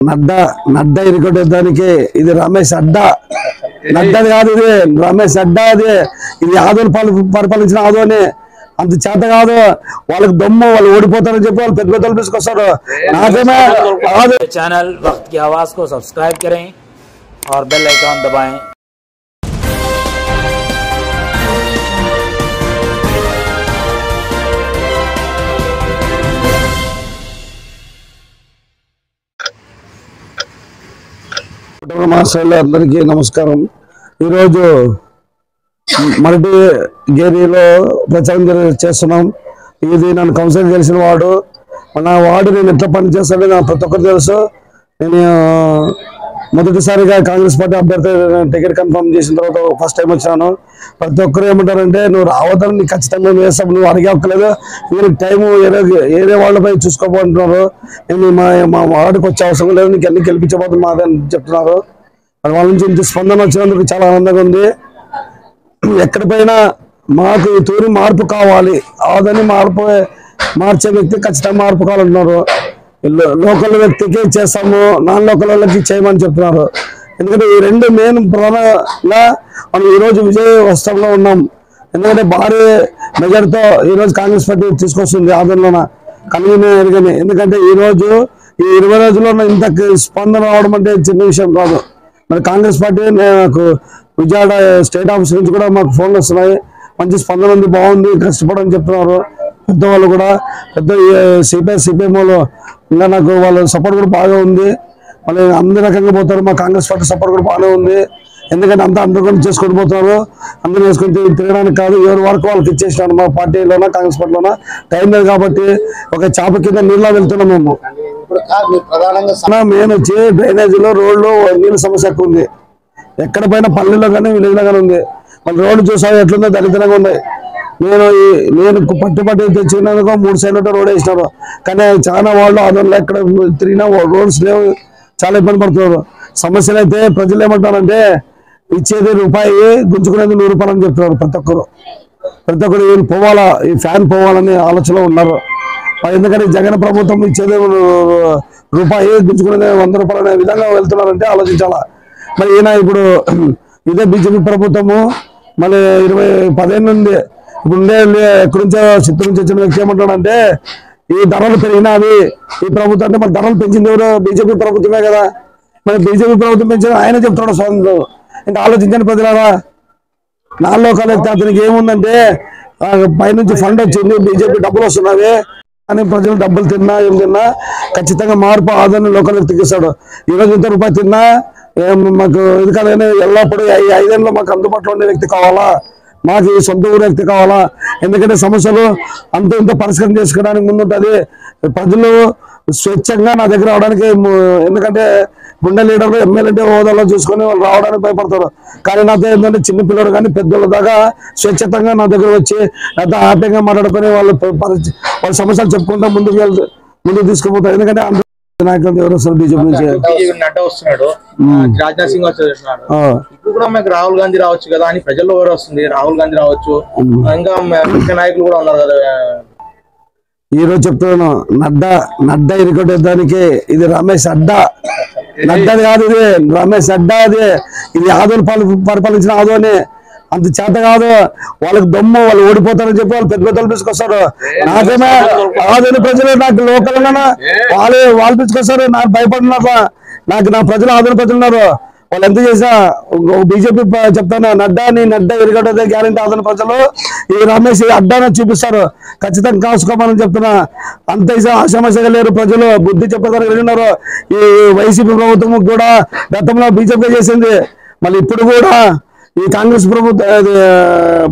నడ్డా నడ్డా ఇరుకొట్టేదానికి ఇది రమేష్ అడ్డా నడ్డాది కాదు, ఇది రమేష్ అడ్డా. అది ఇది యాదవ్ పరిపాలించిన ఆదోని అంత చేత కాదు. వాళ్ళకి దమ్ము, వాళ్ళు ఓడిపోతారని చెప్పి వాళ్ళు పెద్ద పెద్దలు తీసుకొస్తారు. నాకేమే चैनल वक्त की आवाज को सब्सक्राइब करें और बेल आइकन दबाएं। అందరికీ నమస్కారం. ఈరోజు మరటి గేరీలో ప్రచారం చేస్తున్నాం. ఇది నన్ను కౌన్సిలర్ గెలిచిన వాడు. నా వార్డు నేను ఎట్లా పని చేస్తానో నాకు ప్రతి ఒక్కరు తెలుసు. నేను మొదటిసారిగా కాంగ్రెస్ పార్టీ అభ్యర్థి టికెట్ కన్ఫర్మ్ చేసిన తర్వాత ఫస్ట్ టైం వచ్చాను. ప్రతి ఒక్కరు ఏమంటారంటే నువ్వు రావద్దని నీకు ఖచ్చితంగా వేస్తాం, నువ్వు అడిగే హక్కలేదు, మీరు టైము ఏరే వాళ్ళపై చూసుకోబోతున్నారు, నేను మా వార్డుకి వచ్చే అవసరం లేదు, నీకు అన్ని గెలిపించబోతుంది మాదని చెప్తున్నారు. వాళ్ళ నుంచి ఇంత స్పందన వచ్చినందుకు చాలా ఆనందంగా ఉంది. ఎక్కడిపైనా మాకు ఈ తూరి మార్పు కావాలి, ఆదని మార్చే వ్యక్తి ఖచ్చితంగా మార్పు కావాలంటున్నారు. లోకల్ వ్యక్తికి చేస్తాము, నాన్ లోకల్ వాళ్ళకి చేయమని చెప్తున్నారు. ఎందుకంటే ఈ రెండు మెయిన్ ప్రధానంగా మనం ఈరోజు విజయ వస్త్రంలో ఉన్నాం. ఎందుకంటే భారీ మెజార్టీతో ఈరోజు కాంగ్రెస్ పార్టీ తీసుకొస్తుంది ఆదంలోన కలిగిన. ఎందుకంటే ఈరోజు ఈ 20 రోజుల్లో ఇంత స్పందన రావడం అంటే చిన్న విషయం కాదు. మరి కాంగ్రెస్ పార్టీ నాకు విజయవాడ స్టేట్ ఆఫీస్ నుంచి కూడా మాకు ఫోన్లు వస్తున్నాయి, మంచి స్పందన ఉంది, బాగుంది, కష్టపడని చెప్తున్నారు. పెద్దవాళ్ళు కూడా పెద్ద సిపిఎం వాళ్ళు ఇంకా నాకు వాళ్ళ సపోర్ట్ కూడా బాగా ఉంది. మళ్ళీ అన్ని రకంగా పోతారు. మా కాంగ్రెస్ పార్టీ సపోర్ట్ కూడా బాగానే ఉంది. ఎందుకంటే అందరూ కూడా చేసుకొని పోతున్నారు. అందరూ వేసుకొని తిరగడానికి కాదు, ఎవరి వరకు వాళ్ళకి ఇచ్చేసినాను. మా పార్టీలోనా కాంగ్రెస్ పార్టీలోనా టైం లేదు కాబట్టి ఒక చేప కింద నీళ్ళ వెళ్తున్నాం మేము. మెయిన్ వచ్చి డ్రైనేజీలో రోడ్లు నీళ్ళ సమస్య ఎక్కువ ఉంది. ఎక్కడ పైన పల్లెల్లో కానీ విలేజ్లో కానీ ఉంది. మళ్ళీ రోడ్డు చూసావు ఎట్లుందో దరిద్రంగా ఉన్నాయి. నేను పట్టు తెచ్చినందుకు 3 సైడ్లతో రోడ్ వేసినారు. కానీ చాలా వాళ్ళు ఆదోళనలో ఎక్కడ తిరిగినా రోడ్స్ లేవు, చాలా ఇబ్బంది పడుతున్నారు. సమస్యలు అయితే ప్రజలు ఏమంటారంటే ఇచ్చేది రూపాయి, గుంజుకునేది 100 రూపాయలు అని చెప్తున్నారు. ప్రతి ఒక్కరు వీళ్ళు పోవాలా, ఈ ఫ్యాన్ పోవాలని ఆలోచనలో ఉన్నారు. ఎందుకంటే జగన్ ప్రభుత్వం ఇచ్చేది రూపాయి, గుంజుకునేది 100 రూపాయలు అనే విధంగా వెళ్తున్నారంటే ఆలోచించాలా. మరి ఈయన ఇప్పుడు ఇదే బీజేపీ ప్రభుత్వము మళ్ళీ 10 ఏళ్ళ నుండి ఇప్పుడు ఎక్కడి నుంచో చిత్తూరు నుంచి వచ్చిన వ్యక్తి ఏమంటాడంటే ఈ ధరలు పెరిగినవి ఈ ప్రభుత్వం అంటే మరి ధరలు పెంచింది ఎవరు? బీజేపీ ప్రభుత్వమే కదా. మరి బీజేపీ ప్రభుత్వం పెంచింది ఆయన చెప్తాడు స్వాతంత్రం. ఇంకా ఆలోచించండి ప్రజలారా. నాలుగు లోకాలు అతనికి ఏముందంటే పైనుంచి ఫండ్ వచ్చింది, బీజేపీ డబ్బులు వస్తున్నాయి అని ప్రజలు డబ్బులు తిన్నా ఏం తిన్నా ఖచ్చితంగా మార్పు ఆదాన్ని లోకల్ వ్యక్తికి ఇస్తాడు. ఈరోజు ఇంత రూపాయి తిన్నా మాకు ఇది కాదని ఎల్లప్పుడూ 5 ఏళ్ళలో మాకు అందుబాటులో ఉండే వ్యక్తి కావాలా, మాకు ఈ సొంత ఊరు వ్యక్తి కావాలా. ఎందుకంటే సమస్యలు అంత ఇంత పరిష్కారం చేసుకోవడానికి ముందుంటుంది. ప్రజలు స్వచ్ఛంగా నా దగ్గర రావడానికి, ఎందుకంటే గుండె లీడర్లు ఎమ్మెల్యే హోదాలో చూసుకొని వాళ్ళు రావడానికి భయపడతారు. కానీ నాతో ఏంటంటే చిన్న పిల్లలు కానీ పెద్దోళ్ళ దాకా స్వచ్ఛతంగా నా దగ్గర వచ్చి నాతో హ్యాపీగా మాట్లాడుకొని వాళ్ళ సమస్యలు చెప్పుకుంటా ముందుకు తీసుకుపోతారు. ఎందుకంటే నాయకులు ఎవరు వస్తారు బీజేపీ నుంచి? నడ్డా వస్తున్నాడు, రాజ్నాథ్ సింగ్ వస్తున్నాడు. ఇప్పుడు కూడా మనకి రాహుల్ గాంధీ రావచ్చు కదా అని ప్రజల్లో ఎవరు వస్తుంది? రాహుల్ గాంధీ రావచ్చు, ఇంకా ముఖ్య నాయకులు కూడా ఉన్నారు కదా. ఈరోజు చెప్తున్నాను, నడ్డా ఇరుకొట్టేదానికి ఇది రమేష్ అడ్డా. నడ్డాది కాదు, ఇది రమేష్ అడ్డా. ఇది యాదవ్ పరిపాలించిన ఆదోని అంత చేత కాదు. వాళ్ళకి దమ్ము, వాళ్ళు ఓడిపోతారని చెప్పి వాళ్ళు పెద్ద పెద్దలు తీసుకొస్తారు. నాకేమే ఆదోని ప్రజలు నాకు లోకల్ వాళ్ళు తీసుకొస్తారు. నాకు భయపడినారు. నా ప్రజలు ఆదోని ప్రజలు ఉన్నారు. వాళ్ళు ఎంత చేసా బీజేపీ చెప్తాను, నడ్డా ఇరుగడ్డ గ్యారెంటీ ఆదోని ప్రజలు ఈ రమేష్ అడ్డానే చూపిస్తారు. ఖచ్చితంగా కాసుకోమని చెప్తున్నా. అంత ఆశామశగా లేరు ప్రజలు, బుద్ధి చెప్పేదానికి వెళ్ళినారు. ఈ వైసీపీ ప్రభుత్వం కూడా గతంలో బీజేపీ చేసింది, మళ్ళీ ఇప్పుడు కూడా ఈ కాంగ్రెస్ ప్రభుత్వం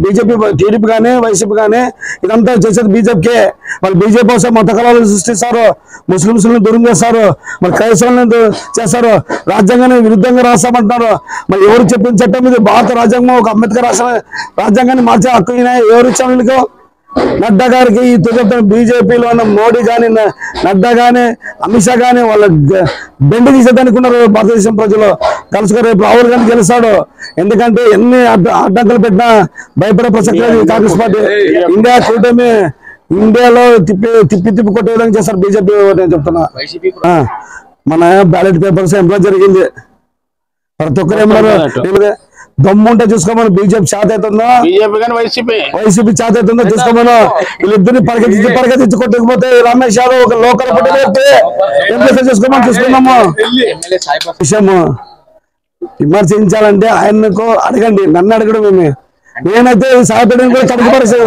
బీజేపీ టీడీపీ కానీ వైసీపీ కానీ ఇదంతా చేసేది బీజేపీకే. వాళ్ళు బీజేపీ కోసం మత కళాలను సృష్టిస్తారు, ముస్లింలను దూరం చేస్తారు, మరి క్రైస్తవులను చేస్తారు, రాజ్యాంగాన్ని విరుద్ధంగా రాస్తామంటున్నారు. మరి ఎవరు చెప్పిన చట్టం ఇది? భారత రాజ్యాంగం ఒక అంబేద్కర్ రాసిన రాజ్యాంగాన్ని మార్చే హక్కు ఎవరు ఇచ్చారు వీళ్ళకి? నడ్డా గారికి ఈ చెప్తాను. బీజేపీలో ఉన్న మోడీ కానీ నడ్డా కానీ అమిత్ షా కానీ వాళ్ళ బెండ్ తీసేదానికి ఉన్నారు భారతదేశం ప్రజలు. కలుసుకొని రేపు రాహుల్ గాంధీ గెలుస్తాడు. ఎందుకంటే ఎన్ని అడ్డంకులు పెట్టినా భయపడే ప్రసక్తి లేదు. కాంగ్రెస్ పార్టీ ఇండియా కూటమి ఇండియాలో తిప్పి కొట్టే విధంగా చేస్తారు బీజేపీ. నేను చెప్తున్నా మన బ్యాలెట్ పేపర్స్ ఎంప్లాయ్ జరిగింది. ప్రతి ఒక్కరు ఏమన్నారు, దమ్ము ఉంటే చూసుకోమను. బీజేపీ చేత అవుతుందో వైసీపీ చేత అవుతుందో చూసుకోమను. వీళ్ళిద్దరిని పరిగెత్తించి కొట్టకపోతే రమేష్ యాదవ్ ఒక లోకల్ ఎంప్లాయ్ చూసుకున్నాము. విషయము విమర్శించాలంటే ఆయనకు అడగండి, నన్ను అడగడం మేము. నేనైతే సాయిపేటని కూడా కడుగు పరిస్థితి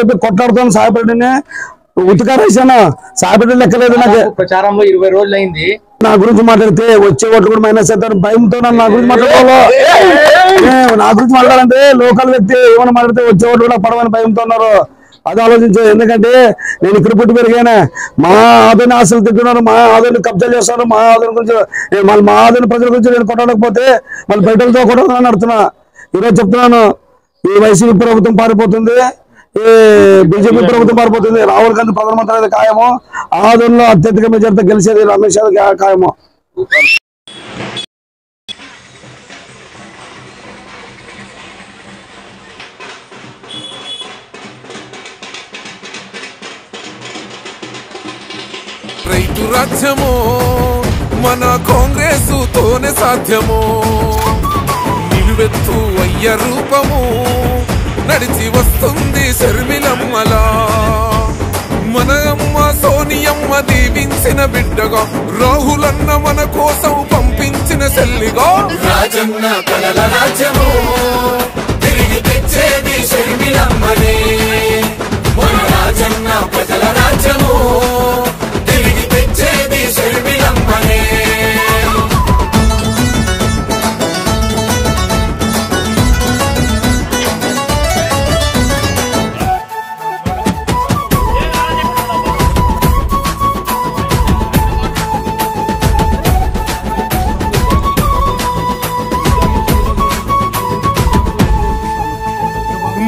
చెప్పి కొట్లాడుతాను. సాయిపేటని ఉతికారేసాను. సాయిపేట లెక్కలేదు నాకు. ప్రచారంలో 20 రోజులు అయింది. నా గురించి మాట్లాడితే వచ్చే ఓట్లు కూడా మైనస్ అవుతారు భయంతో. నా గురించి మాట్లాడుకోవాలి. నా గురించి మాట్లాడాలంటే లోకల్ వ్యక్తి ఏమైనా మాట్లాడితే వచ్చే ఓట్లు కూడా పడవని భయంతో ఉన్నారు. అది ఆలోచించు. ఎందుకంటే నేను ఇక్కడ పుట్టి పెరిగానే. మా ఆదరణ ఆశలు తింటున్నారు, మా ఆదరణ కబ్జాలు చేస్తారు. మా ఆదరణ గురించి మళ్ళీ మా ఆదరణ ప్రజల గురించి నేను కొట్టలేకపోతే మళ్ళీ బిడ్డలతో కొట్టాలని అడుగుతున్నా. ఈరోజు చెప్తున్నాను, ఈ వైసీపీ ప్రభుత్వం పారిపోతుంది, ఈ బీజేపీ ప్రభుత్వం పారిపోతుంది. రాహుల్ గాంధీ ప్రధానమంత్రి అనేది ఖాయము. ఆదరణలో అత్యధిక మెజార్టీతో గెలిచేది రమేష్ యాదవ్ ఖాయము. రైతు రాజ్యము మన కాంగ్రెస్ తోనే సాధ్యము. నిలువెత్తు అయ్య రూపము నడిచి వస్తుంది శర్మిలమ్మలా. మన అమ్మ సోనియమ్మ దీవించిన బిడ్డగా, రాహులన్న మన కోసం పంపించిన చెల్లిగా. రాజన్న కలల రాజ్యము తిరిగి తెచ్చేది శర్మిలమ్మనే. మన రాజన్న ప్రజల రాజ్యము తిరిగి తెచ్చేది శర్మిలమ్మనే.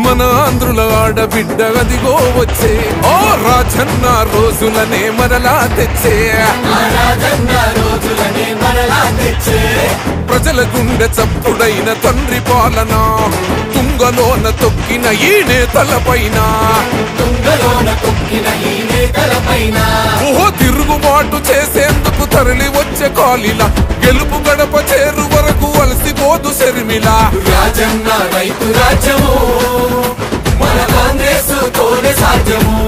మన ఆంధ్రుల ఆడబిడ్డ అదిగో వచ్చే, ఓ రాజన్న రోజులనే మరలా తెచ్చే. ప్రజల గుండె చప్పుడైన తండ్రి పాలన, తుంగలోన తొక్కిన ఈ నేతలపైన. ఓహో తిరుగుబాటు చేసేందుకు తరలి వచ్చే కాలిలా, గెలుపు గడప చేరు వరకు అలసిపోదు శర్మిల. రాజన్న రైతు రాజ్యము మన కాంగ్రెస్ తోనే సాధ్యము.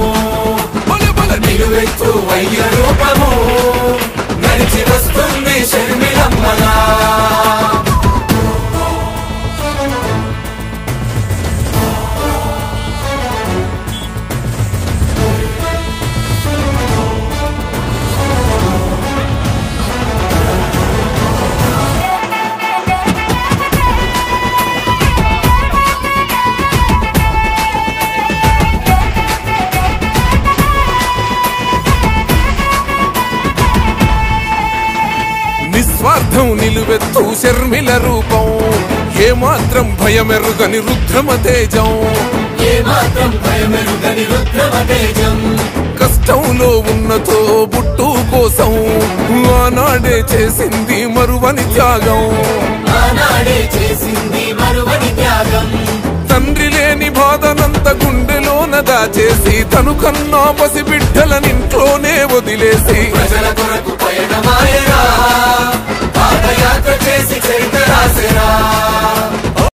నిలువెత్తు అయ్య రూపము నడిచి వస్తుంది శర్మిలమ్మలా. నిస్వార్థం నిలువెత్తు శర్మిల రూపం, ఏమాత్రం భయమెరుగని రుద్రమ తేజం. కష్టంలో ఉన్నతో బుట్టు కోసం ఆనాడే చేసింది మరువని త్యాగం. తండ్రి లేని బాధనంత గుండెలోన దాచేసి, తను కన్నా పసి బిడ్డలనింట్లోనే వదిలేసి ప్రజల కొరకు పయనమాయరా